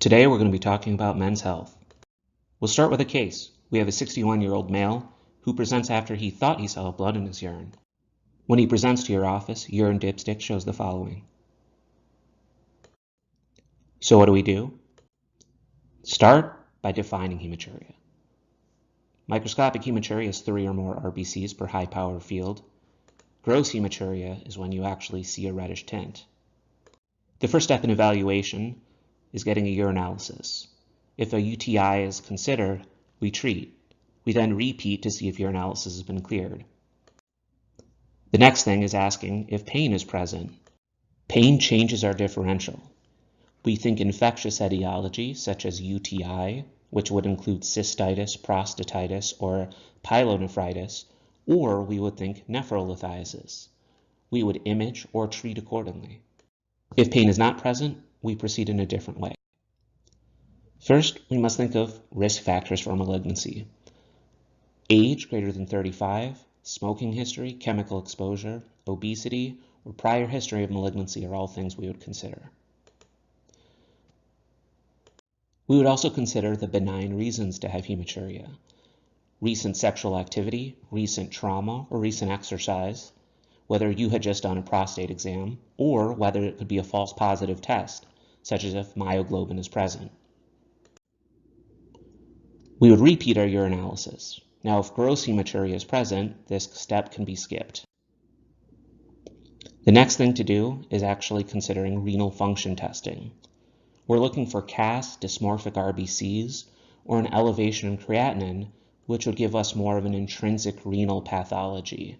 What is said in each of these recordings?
Today we're going to be talking about men's health. We'll start with a case. We have a 61-year-old male who presents after he thought he saw blood in his urine. When he presents to your office, urine dipstick shows the following. So what do? Start by defining hematuria. Microscopic hematuria is 3 or more RBCs per high power field. Gross hematuria is when you actually see a reddish tint. The first step in evaluation is getting a urinalysis. If a UTI is considered, we treat. We then repeat to see if urinalysis has been cleared. The next thing is asking if pain is present. Pain changes our differential. We think infectious etiology, such as UTI, which would include cystitis, prostatitis, or pyelonephritis, or we would think nephrolithiasis. We would image or treat accordingly. If pain is not present, we proceed in a different way. First, we must think of risk factors for malignancy. Age greater than 35, smoking history, chemical exposure, obesity, or prior history of malignancy are all things we would consider. We would also consider the benign reasons to have hematuria. Recent sexual activity, recent trauma, or recent exercise, whether you had just done a prostate exam, or whether it could be a false positive test, such as if myoglobin is present. We would repeat our urinalysis. Now, if gross hematuria is present, this step can be skipped. The next thing to do is actually considering renal function testing. We're looking for CAS, dysmorphic RBCs, or an elevation in creatinine, which would give us more of an intrinsic renal pathology.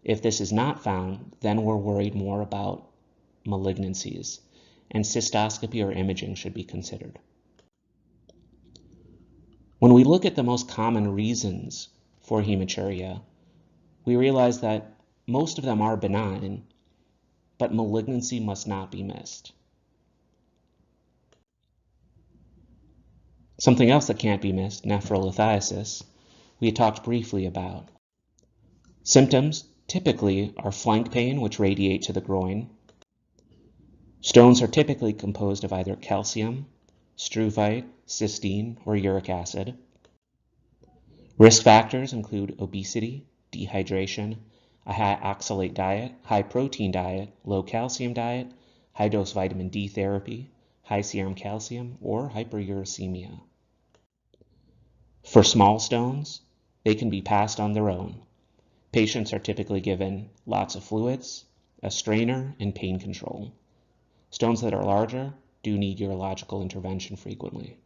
If this is not found, then we're worried more about malignancies, and cystoscopy or imaging should be considered. When we look at the most common reasons for hematuria, we realize that most of them are benign, but malignancy must not be missed. Something else that can't be missed, nephrolithiasis, we had talked briefly about. Symptoms typically are flank pain, which radiate to the groin. Stones are typically composed of either calcium, struvite, cysteine, or uric acid. Risk factors include obesity, dehydration, a high oxalate diet, high protein diet, low calcium diet, high dose vitamin D therapy, high serum calcium, or hyperuricemia. For small stones, they can be passed on their own. Patients are typically given lots of fluids, a strainer, and pain control. Stones that are larger do need urological intervention frequently.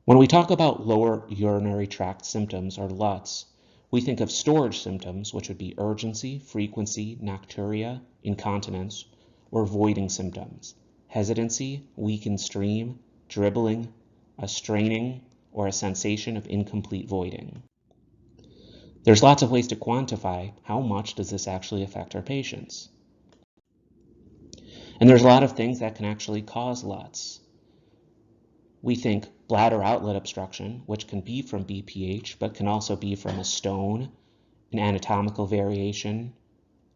When we talk about lower urinary tract symptoms or LUTs, we think of storage symptoms, which would be urgency, frequency, nocturia, incontinence, or voiding symptoms, hesitancy, weakened stream, dribbling, a straining, or a sensation of incomplete voiding. There's lots of ways to quantify how much does this actually affect our patients. And there's a lot of things that can actually cause LUTs. We think bladder outlet obstruction, which can be from BPH, but can also be from a stone, an anatomical variation,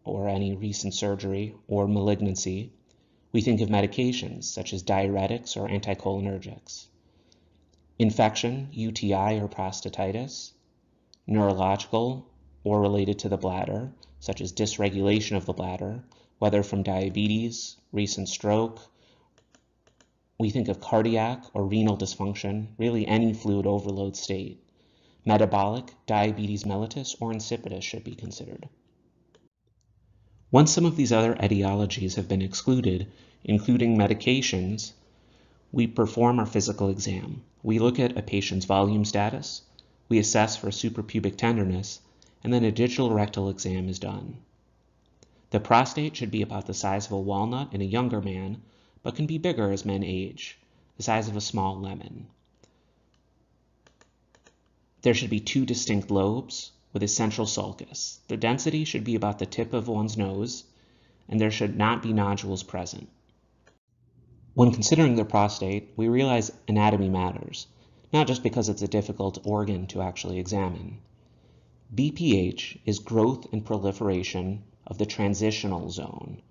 or any recent surgery, or malignancy. We think of medications such as diuretics or anticholinergics. Infection, UTI or prostatitis. Neurological or related to the bladder, such as dysregulation of the bladder, whether from diabetes, recent stroke. We think of cardiac or renal dysfunction, really any fluid overload state. Metabolic, diabetes mellitus, or insipidus should be considered. Once some of these other etiologies have been excluded, including medications, we perform our physical exam. We look at a patient's volume status, we assess for suprapubic tenderness, and then a digital rectal exam is done. The prostate should be about the size of a walnut in a younger man, but can be bigger as men age, the size of a small lemon. There should be 2 distinct lobes with a central sulcus. The density should be about the tip of one's nose, and there should not be nodules present. When considering the prostate, we realize anatomy matters, not just because it's a difficult organ to actually examine. BPH is growth and proliferation of the transitional zone,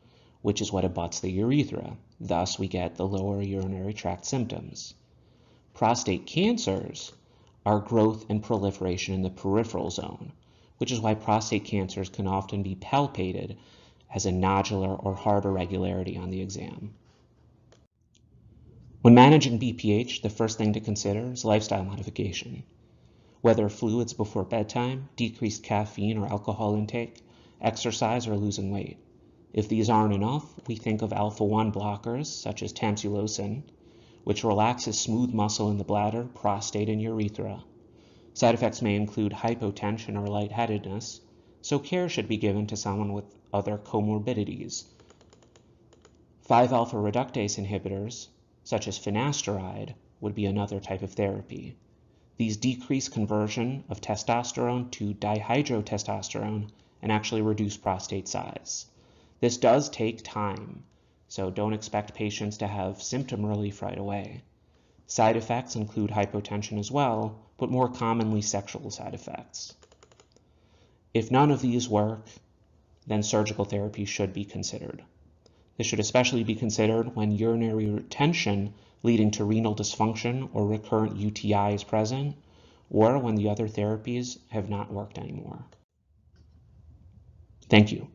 which is what abuts the urethra. Thus, we get the lower urinary tract symptoms. Prostate cancers are growth and proliferation in the peripheral zone, which is why prostate cancers can often be palpated as a nodular or hard irregularity on the exam. When managing BPH, the first thing to consider is lifestyle modification. Whether fluids before bedtime, decreased caffeine or alcohol intake, exercise, or losing weight. If these aren't enough, we think of alpha-1 blockers such as tamsulosin, which relaxes smooth muscle in the bladder, prostate, and urethra. Side effects may include hypotension or lightheadedness, so care should be given to someone with other comorbidities. 5-alpha reductase inhibitors, such as finasteride, would be another type of therapy. These decrease conversion of testosterone to dihydrotestosterone and actually reduce prostate size. This does take time, so don't expect patients to have symptom relief right away. Side effects include hypotension as well, but more commonly sexual side effects. If none of these work, then surgical therapy should be considered. This should especially be considered when urinary retention leading to renal dysfunction or recurrent UTI is present, or when the other therapies have not worked anymore. Thank you.